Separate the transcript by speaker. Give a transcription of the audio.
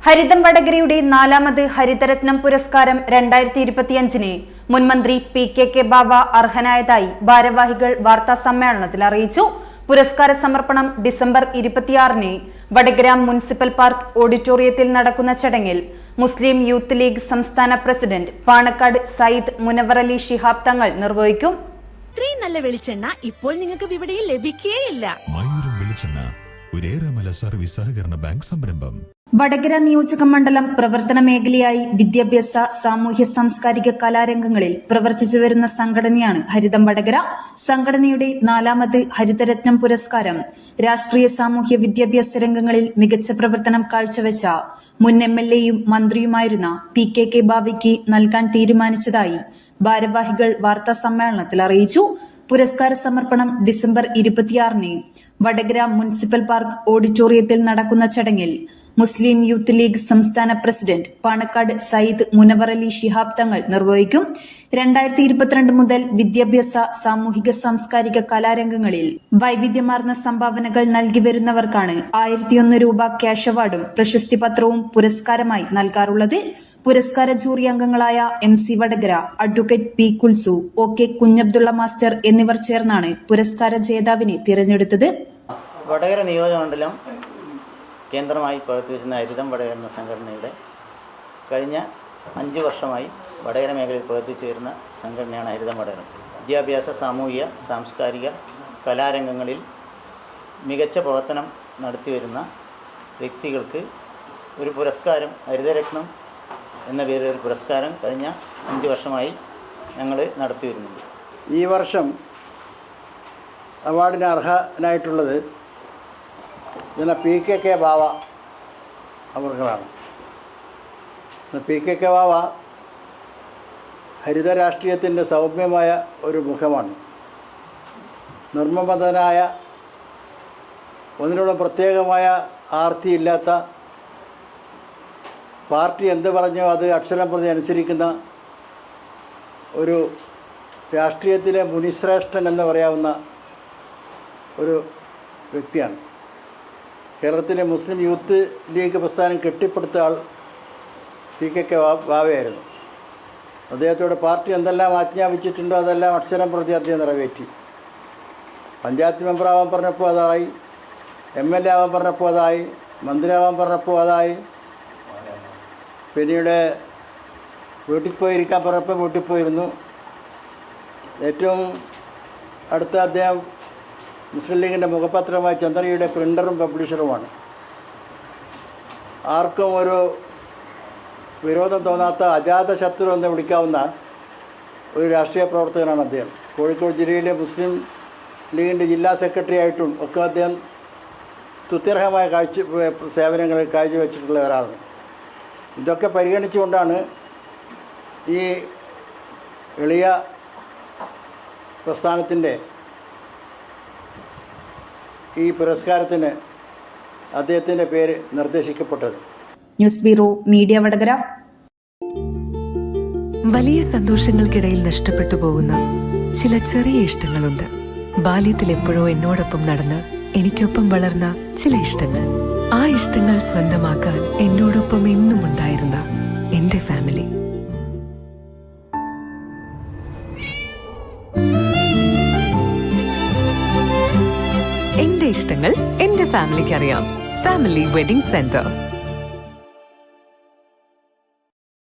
Speaker 1: ഹരിതം വടകരയുടെ 4ാമത് ഹരിതരത്നം പുരസ്കാരം 2025 മുൻമന്ത്രി PKK ബാവ അർഹനായതായി ഭാരവാഹികൾ വാർത്താ സമ്മേളനത്തിൽ അറിയിച്ചു. പുരസ്കാര സമർപ്പണം ഡിസംബർ 26 വടകര മുനിസിപ്പൽ പാർക്ക് ഓഡിറ്റോറിയത്തിൽ നടക്കുന്ന ചടങ്ങിൽ മുസ്ലിം യൂത്ത് ലീഗ് സംസ്ഥാന പ്രസിഡന്റ് പാണക്കാട് സയ്യിദ് മുനവർ അലി ശിഹാബ് തങ്ങൾ നിർവഹിക്കും.
Speaker 2: ഇത്രയും നല്ല വെളിച്ചെണ്ണ ഇപ്പോൾ നിങ്ങൾക്ക് വിപണിയിൽ ലഭിക്കുകയില്ല.
Speaker 3: സർവീസ് സഹകരണ ബാങ്ക് സംരംഭം.
Speaker 1: വടകര നിയോജക മണ്ഡലം പ്രവർത്തന മേഖലയായി വിദ്യാഭ്യാസ, സാമൂഹ്യ സാംസ്കാരിക കലാരംഗങ്ങളിൽ പ്രവർത്തിച്ചു വരുന്ന സംഘടനയാണ് ഹരിതം വടകര. സംഘടനയുടെ 4ാമത് ഹരിതരത്നം പുരസ്കാരം രാഷ്ട്രീയ സാമൂഹ്യ വിദ്യാഭ്യാസ രംഗങ്ങളിൽ മികച്ച പ്രവർത്തനം കാഴ്ചവെച്ച മുൻ MLAയും മന്ത്രിയുമായിരുന്ന PKK ബാവയ്ക്ക് നൽകാൻ തീരുമാനിച്ചതായി ഭാരവാഹികൾ വാർത്താ സമ്മേളനത്തിൽ അറിയിച്ചു. പുരസ്കാര സമർപ്പണം ഡിസംബർ 26 വടകര മുനിസിപ്പൽ പാർക്ക് ഓഡിറ്റോറിയത്തിൽ നടക്കുന്ന ചടങ്ങിൽ മുസ്ലിം യൂത്ത് ലീഗ് സംസ്ഥാന പ്രസിഡന്റ് പാണക്കാട് സയ്യിദ് മുനവർ അലി ശിഹാബ് തങ്ങൾ നിർവഹിക്കും. 2022 മുതൽ വിദ്യാഭ്യാസ, സാമൂഹിക സാംസ്കാരിക കലാരംഗങ്ങളിൽ വൈവിധ്യമാർന്ന സംഭാവനകൾ നൽകി വരുന്നവർക്കാണ് 1001 രൂപ ക്യാഷ് അവാർഡും പ്രശസ്തി പത്രവും പുരസ്കാരമായി നൽകാറുള്ളത്. പുരസ്കാര ജൂറി അംഗങ്ങളായ MC Vatakara, advocate P Kulsu, OK Kunhabdulla master എന്നിവർ ചേർന്നാണ് പുരസ്കാര ജേതാവിനെ തിരഞ്ഞെടുത്തത്.
Speaker 4: വടകര നിയോജകമണ്ഡലം കേന്ദ്രമായി പ്രവർത്തിച്ചിരുന്ന ഹരിതം വടകര എന്ന സംഘടനയുടെ കഴിഞ്ഞ 5 വർഷമായി വടകര മേഖലയിൽ പ്രവർത്തിച്ചു വരുന്ന സംഘടനയാണ് ഹരിതം വടകര. വിദ്യാഭ്യാസ, സാമൂഹിക, സാംസ്കാരിക കലാരംഗങ്ങളിൽ മികച്ച പ്രവർത്തനം നടത്തിവരുന്ന വ്യക്തികൾക്ക് ഒരു പുരസ്കാരം, ഹരിതരത്നം എന്ന പേരിൽ ഒരു പുരസ്കാരം കഴിഞ്ഞ 5 വർഷമായി ഞങ്ങൾ നടത്തി വരുന്നുണ്ട്.
Speaker 5: ഈ വർഷം അവാർഡിന് അർഹനായിട്ടുള്ളത് PKK ബാവ അവർക്കാണ്. PKK ബാവ ഹരിത രാഷ്ട്രീയത്തിൻ്റെ സൗമ്യമായ ഒരു മുഖമാണ്. നിർമ്മമതനായ, ഒന്നിനോടും പ്രത്യേകമായ ആർത്തിയില്ലാത്ത, പാർട്ടി എന്ത് പറഞ്ഞോ അത് അക്ഷരം പ്രതി അനുസരിക്കുന്ന ഒരു രാഷ്ട്രീയത്തിലെ മുനിശ്രേഷ്ഠൻ എന്ന് പറയാവുന്ന ഒരു വ്യക്തിയാണ്. കേരളത്തിലെ മുസ്ലിം യൂത്ത് ലീഗ് പ്രസ്ഥാനം കെട്ടിപ്പടുത്ത ആൾ PKK ബാവയായിരുന്നു. അദ്ദേഹത്തോട് പാർട്ടി എന്തെല്ലാം ആജ്ഞാപിച്ചിട്ടുണ്ടോ അതെല്ലാം അക്ഷരം പ്രതി അദ്ദേഹം നിറവേറ്റി. പഞ്ചായത്ത് മെമ്പറാവാൻ പറഞ്ഞപ്പോൾ അതായി, MLA ആവാൻ പറഞ്ഞപ്പോൾ അതായി, മന്ത്രിയാവാൻ പറഞ്ഞപ്പോൾ അതായി, പിന്നീട് വീട്ടിൽ പോയിരിക്കാൻ പറഞ്ഞപ്പോൾ വീട്ടിൽ പോയിരുന്നു. ഏറ്റവും അടുത്ത അദ്ദേഹം മുസ്ലിം ലീഗിൻ്റെ മുഖപത്രമായ ചന്ദ്രയുടെ പ്രിൻ്ററും പബ്ലിഷറുമാണ്. ആർക്കും ഒരു വിരോധം തോന്നാത്ത അജാതശത്രു എന്ന് വിളിക്കാവുന്ന ഒരു രാഷ്ട്രീയ പ്രവർത്തകനാണ് അദ്ദേഹം. കോഴിക്കോട് ജില്ലയിലെ മുസ്ലിം ലീഗിൻ്റെ ജില്ലാ സെക്രട്ടറി ആയിട്ടും ഒക്കെ അദ്ദേഹം സ്തുത്യർഹമായ സേവനങ്ങൾ കാഴ്ചവെച്ചിട്ടുള്ള ഒരാളാണ്. ഇതൊക്കെ പരിഗണിച്ചുകൊണ്ടാണ് ഈ എളിയ പ്രസ്ഥാനത്തിൻ്റെ ഈ പുരസ്കാരത്തിന് അദ്ദേഹത്തിൻ്റെ പേര് നിർദ്ദേശിക്കപ്പെട്ടത്.
Speaker 1: News bureau, media Vadakara.
Speaker 6: വലിയ സന്തോഷങ്ങൾക്കിടയിൽ നഷ്ടപ്പെട്ടു പോകുന്ന ചില ചെറിയ ഇഷ്ടങ്ങളുണ്ട്. ബാല്യത്തിൽ എപ്പോഴോ എന്നോടൊപ്പം നടന്ന് എനിക്കൊപ്പം വളർന്ന ചില ഇഷ്ടങ്ങൾ. ആ ഇഷ്ടങ്ങൾ സ്വന്തമാക്കാൻ എന്നോടൊപ്പം എന്നും ഉണ്ടായിരുന്ന എന്റെ ഫാമിലി. എന്റെ ഇഷ്ടങ്ങൾ എന്റെ ഫാമിലിക്ക് അറിയാം. Family wedding centre.